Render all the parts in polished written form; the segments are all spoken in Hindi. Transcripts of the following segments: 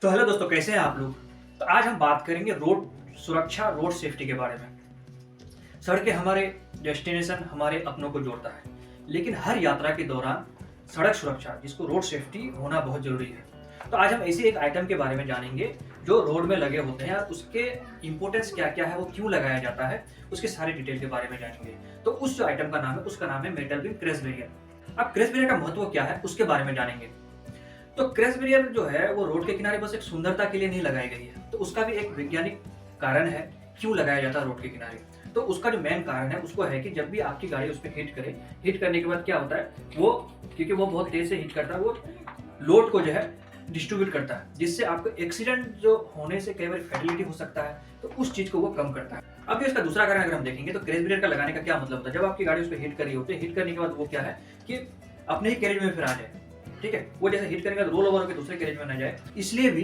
तो हेलो दोस्तों, कैसे हैं आप लोग। तो आज हम बात करेंगे रोड सुरक्षा, रोड सेफ्टी के बारे में। सड़कें हमारे डेस्टिनेशन, हमारे अपनों को जोड़ता है, लेकिन हर यात्रा के दौरान सड़क सुरक्षा, जिसको रोड सेफ्टी होना बहुत जरूरी है। तो आज हम ऐसे एक आइटम के बारे में जानेंगे जो रोड में लगे होते हैं और उसके इंपॉर्टेंस क्या क्या है, वो क्यों लगाया जाता है, उसके सारे डिटेल के बारे में जानेंगे। तो उस जो आइटम का नाम है उसका नाम है मेटल बीम क्रैश बैरियर। अब क्रैश बैरियर का महत्व क्या है उसके बारे में जानेंगे। तो क्रैश बैरियर जो है वो रोड के किनारे बस एक सुंदरता के लिए नहीं लगाई गई है, तो उसका भी एक वैज्ञानिक कारण है क्यों लगाया जाता है रोड के किनारे। तो उसका जो मेन कारण है उसको है कि जब भी आपकी गाड़ी उस पर हिट करे, हिट करने के बाद क्या होता है वो, क्योंकि वो बहुत तेज से हिट करता है, वो लोड को जो है डिस्ट्रीब्यूट करता है, जिससे आपको एक्सीडेंट जो होने से कई बार फैटिलिटी हो सकता है, तो उस चीज को वो कम करता है। अब इसका दूसरा कारण अगर हम देखेंगे तो क्रैश बैरियर का लगाने का क्या मतलब होता है। जब आपकी गाड़ी उस पर हिट कर रही होती है, हिट करने के बाद वो क्या है कि अपने ही कैरेज में फिर आ जाए, ठीक है, वो जैसे हिट करेंगे तो रोल ओवर होकर दूसरे कैरेज में ना जाए, इसलिए भी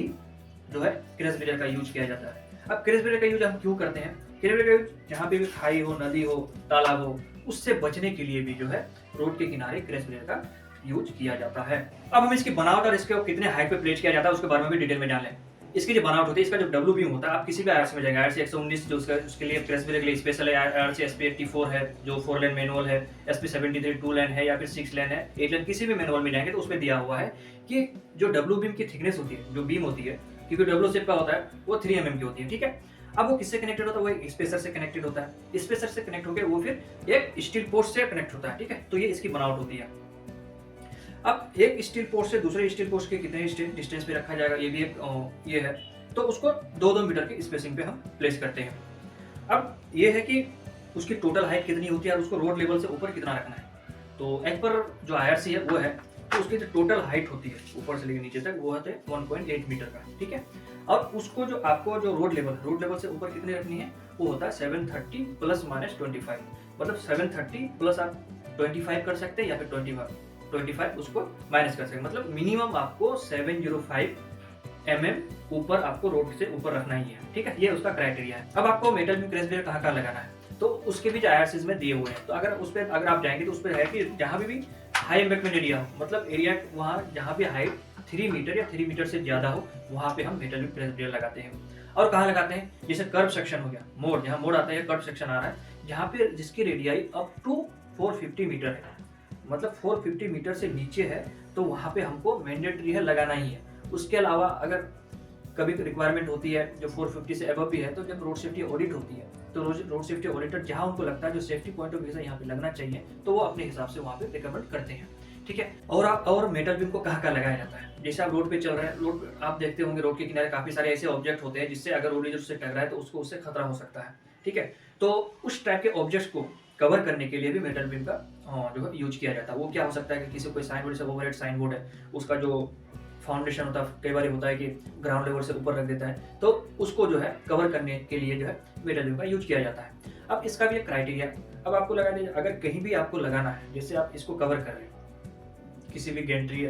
जो है क्रैश बैरियर का यूज किया जाता है। अब क्रैश बैरियर का यूज हम क्यों करते हैं। क्रैश बैरियर का यूज जहाँ पे भी खाई हो, नदी हो, तालाब हो, उससे बचने के लिए भी जो है रोड के किनारे क्रैश बैरियर का यूज किया जाता है। अब हम इसकी बनावट और इसके कितने हाइट पे प्लेस किया जाता है उसके बारे में भी डिटेल में जान लें। इसकी जो बनावट होती है, इसका जो डब्ल्यू बीम होता है, आप किसी भी आईआरसी में जाएंगे, आईआरसी 119 जो उसके लिए क्रैश बैरियर के लिए स्पेशल है, आईआरसी एसपी 84 है जो 4 लेन मैनुअल है, एसपी 73 2 लेन है या फिर 6 लेन है, 8 लेन, किसी भी मैनुअल में जाएंगे तो उसमें दिया हुआ है कि जो डब्ल्यू बीम की थिकनेस होती है, जो बीम होती है, क्योंकि डब्ल्यू शेप का होता है, वो 3 mm की होती है, ठीक है। अब वो किससे कनेक्टेड होता है, वो एक स्पेसर से कनेक्टेड होता है, स्पेसर से कनेक्ट होकर वो फिर एक स्टील पोस्ट से कनेक्ट होता है, ठीक है। तो ये इसकी बनावट होती है। अब एक स्टील पोस्ट से दूसरे स्टील पोस्ट के कितने डिस्टेंस पे रखा जाएगा, ये भी एक ये है। तो उसको 2-2 मीटर की स्पेसिंग पे हम प्लेस करते हैं। अब ये है कि उसकी टोटल हाइट कितनी होती है और उसको रोड लेवल से ऊपर कितना रखना है। तो एज पर जो आईआरसी है वो है तो उसकी जो टोटल हाइट होती है ऊपर से लेकर नीचे तक वो है 1.8 मीटर का, ठीक है। और उसको जो आपको जो रोड लेवल से ऊपर कितनी रखनी है वो होता है 730 प्लस माइनस 25, मतलब 730 प्लस आप 25 कर सकते हैं या फिर 25 उसको माइनस कर सकते हैं, मतलब मिनिमम आपको 705 ऊपर आपको रोड से ऊपर रखना ही है, ठीक है। ये उसका क्राइटेरिया है। अब आपको मेटल बीम क्रैश बैरियर कहाँ लगाना है, तो उसके भी आईआरसीज में दिए हुए हैं। तो अगर उस पर अगर आप जाएंगे तो उस पर है कि जहाँ भी हाई एम्बैंकमेंट एरिया हो, मतलब एरिया वहाँ जहाँ भी हाइट 3 मीटर या 3 मीटर से ज्यादा हो, वहाँ पे हम मेटल बीम क्रैश बैरियर लगाते हैं। और कहाँ लगाते हैं, जैसे कर्व सेक्शन हो गया, मोड़, जहाँ मोड़ आता है, कर्व सेक्शन आ रहा है, जहाँ पे जिसकी रेडियाई अप टू 450 मीटर है, मतलब 450 मीटर से नीचे है, तो वहाँ पे हमको मैंडेटरी है लगाना ही है। उसके अलावा अगर कभी रिक्वायरमेंट होती है जो 450 से अबव भी है, तो जब रोड सेफ्टी ऑडिट होती है तो रोड सेफ्टी ऑडिटर जहां उनको लगता है जो सेफ्टी पॉइंट ऑफ व्यू से यहाँ पे लगना चाहिए, तो वो अपने हिसाब से वहाँ पे रिकमेंड करते हैं, ठीक है। और मेटल बीम को कहाँ लगाया जाता है, जैसे आप रोड पे चल रहे हैं, रोड आप देखते होंगे रोड के किनारे काफी सारे ऐसे ऑब्जेक्ट होते हैं जिससे अगर रोड से टकराए तो उसको उससे खतरा हो सकता है, ठीक है। तो उस टाइप के ऑब्जेक्ट्स को कवर करने के लिए भी मेटल बीम का जो है यूज किया जाता है। वो क्या हो सकता है कि किसी कोई साइन बोर्ड से ओवरहेड साइन बोर्ड है, उसका जो फाउंडेशन होता है, कई बार होता है कि ग्राउंड लेवल से ऊपर रख देता है, तो उसको जो है कवर करने के लिए जो है मेटल बीम का यूज किया जाता है। अब इसका भी एक क्राइटेरिया, अब आपको लगा दीजिए अगर कहीं भी आपको लगाना है, जैसे आप इसको कवर कर रहे हैं, किसी भी गैंट्री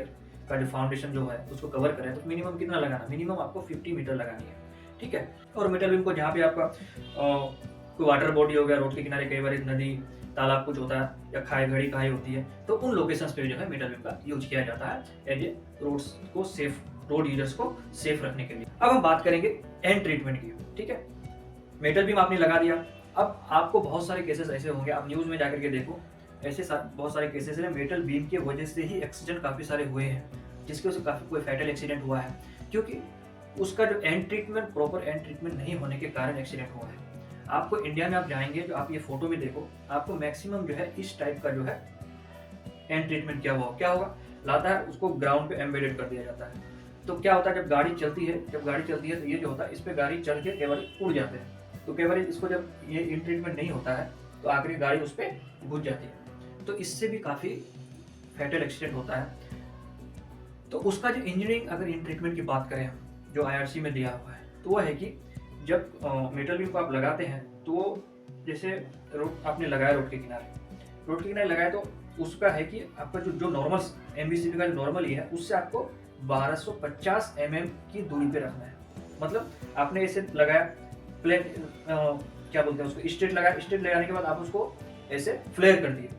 का जो फाउंडेशन जो है उसको कवर कर रहे हैं, तो मिनिमम कितना लगाना, मिनिमम आपको 50 मीटर लगानी है, ठीक है। और मेटल बीम को जहाँ पे आपका कोई वाटर बॉडी हो गया, रोड के किनारे, कई बार नदी तालाब कुछ होता है या घड़ी खाई होती है, तो उन लोकेशंस पे जो है मेटल बीम का यूज किया जाता है एज ए रोड्स को सेफ, रोड यूजर्स को सेफ रखने के लिए। अब हम बात करेंगे एंड ट्रीटमेंट की, ठीक है। मेटल बीम आपने लगा दिया, अब आपको बहुत सारे केसेस ऐसे होंगे, आप न्यूज में जाकर के देखो, ऐसे बहुत सारे केसेस हैं मेटल बीम की वजह से ही एक्सीडेंट काफी सारे हुए हैं, जिसकी वजह से काफी कोई फैटल एक्सीडेंट हुआ है, क्योंकि उसका जो and treatment, proper and treatment नहीं होने के कारण एक्सीडेंट हुआ है। आपको इंडिया में आप जाएंगे, जो आप ये फोटो में देखो, आपको मैक्सिमम जो है इस टाइप का जो है एंड ट्रीटमेंट क्या होगा, लाता है उसको ग्राउंड पे एम्बेडेड कर दिया जाता है। तो क्या होता है जब गाड़ी चलती है तो ये जो होता है, इस पे गाड़ी चढ़ के कई बार उड़ जाते हैं, तो कई बार इसको जब ये एंड ट्रीटमेंट नहीं होता है तो आखिर गाड़ी उस पर घुस जाती है, तो इससे भी काफी फैटल एक्सीडेंट होता है। तो उसका जो इंजीनियरिंग, अगर एंड ट्रीटमेंट की बात करें जो आईआरसी में दिया हुआ है, तो वह है कि जब मेटल बीम को आप लगाते हैं, तो जैसे रोड आपने लगाया, रोड के किनारे लगाया, तो उसका है कि आपका जो नॉर्मल एमबीसीबी का जो नॉर्मल है, उससे आपको 1250 की दूरी पे रखना है। मतलब आपने ऐसे लगाया प्लेन, क्या बोलते हैं उसको, स्ट्रेट लगाया, स्ट्रेट लगाने के बाद आप उसको ऐसे फ्लेयर कर दिए,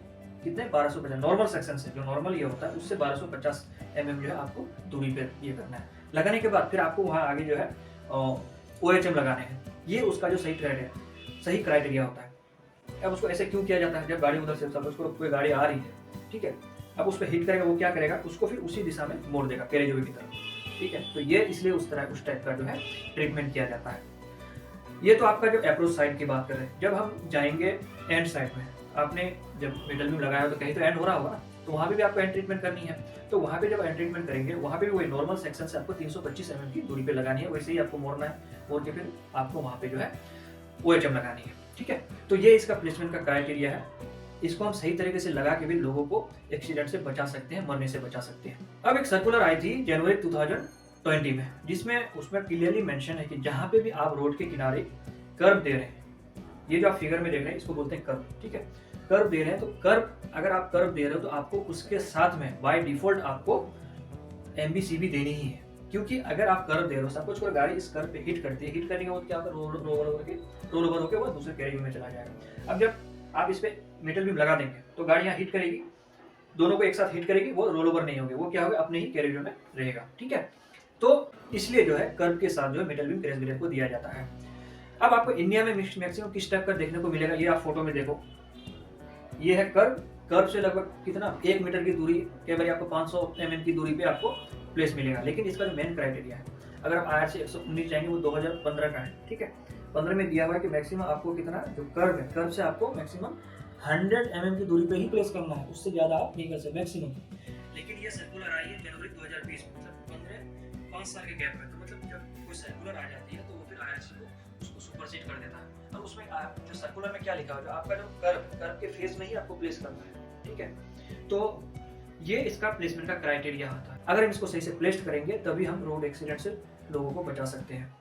कितने 1250 नॉर्मल सेक्शन से, जो नॉर्मल ये होता है उससे 1250 जो है आपको दूरी पे ये करना है। लगाने के बाद फिर आपको वहाँ आगे जो है OHM लगाने हैं। ये उसका जो सही क्राइटेरिया होता है। अब उसको ऐसे क्यों किया जाता है? जब गाड़ी उधर से सपोज करो कोई गाड़ी आ रही है, ठीक है, अब उस पर हिट करेगा, वो क्या करेगा, उसको फिर उसी दिशा में मोड़ देगा कैरेज वे की तरफ, ठीक है। तो ये इसलिए उस टाइप का जो है ट्रीटमेंट किया जाता है। ये तो आपका जो अप्रोच साइड की बात कर रहे हैं। जब हम जाएंगे एंड साइड में, आपने जब मिडल बीम लगाया तो कहीं तो एंड हो रहा होगा ना, तो वहाँ भी आपको एंड ट्रीटमेंट करनी है। तो वहाँ पे जब एंड ट्रीटमेंट करेंगे, वहाँ पे भी वही नॉर्मल सेक्शन से आपको 325 mm की दूरी पे लगानी है, वैसे ही आपको मोड़ना है, मोड़ के फिर आपको वहाँ पे जो है OHM लगानी है, ठीक है। तो ये इसका प्लेसमेंट का क्राइटेरिया है। इसको हम सही तरीके से लगा के भी लोगों को एक्सीडेंट से बचा सकते हैं, मरने से बचा सकते हैं। अब एक सर्कुलर आई थी जनवरी 2020 में, जिसमें उसमें क्लियरली मेंशन है कि जहाँ पे भी आप रोड के किनारे कर्व दे रहे हैं, ये जो आप फिगर में देख रहे हैं इसको बोलते हैं कर्व, ठीक है। कर्व दे रहे हैं तो कर्व, अगर आप कर्व दे रहे हो तो आपको उसके साथ में बाय डिफॉल्ट आपको MBCB देनी ही है। क्योंकि अगर आप कर्व दे रहे हो, सपोज कोई गाड़ी इस कर्व पे हिट करती है, हिट करने के बाद क्या होता है, रोल ओवर होकर वो दूसरे कैरेज में चला जाएगा। अब जब आप इस पे मेटल बीम लगा देंगे तो गाड़ी यहाँ हिट करेगी, दोनों को एक साथ हिट करेगी, वो रोल ओवर नहीं होगी, वो क्या होगा, अपने ही कैरेज में रहेगा, ठीक है। तो इसलिए जो है कर्व के साथ जो है मेटल बीम क्रैश बैरियर को दिया जाता है। अब आपको इंडिया में मैक्सिमम किस टाइप का देखने को मिलेगा, ये आप फोटो में देखो, ये है कर्व से लगभग कितना 1 मीटर की दूरी, कई बार आपको 500 mm की दूरी पे आपको प्लेस मिलेगा। लेकिन इसका जो मेन क्राइटेरिया है, अगर आप IRC 119 जाएंगे वो 2015 का है, ठीक है। 15 में दिया हुआ है कि मैक्सिमम आपको कितना, जो कर्व है, कर्व से आपको मैक्सिमम 100 mm की दूरी पे ही प्लेस करना है, उससे ज्यादा आप नहीं कर सकते मैक्सिमम। लेकिन ये सर्कुलर आई है जनवरी 2020 में, मतलब 5 साल के गैप में। तो मतलब जब कोई सर्कुलर आ जाती है तो वो फिर IRC को उसको सुपरसीड कर देता है। अब उसमें जो सर्कुलर में क्या लिखा हुआ है, आपका जो कर्व के फेस में ही आपको प्लेस करना है, ठीक है। तो ये इसका प्लेसमेंट का क्राइटेरिया होता है। अगर हम इसको सही से प्लेस करेंगे तभी हम रोड एक्सीडेंट से लोगों को बचा सकते हैं।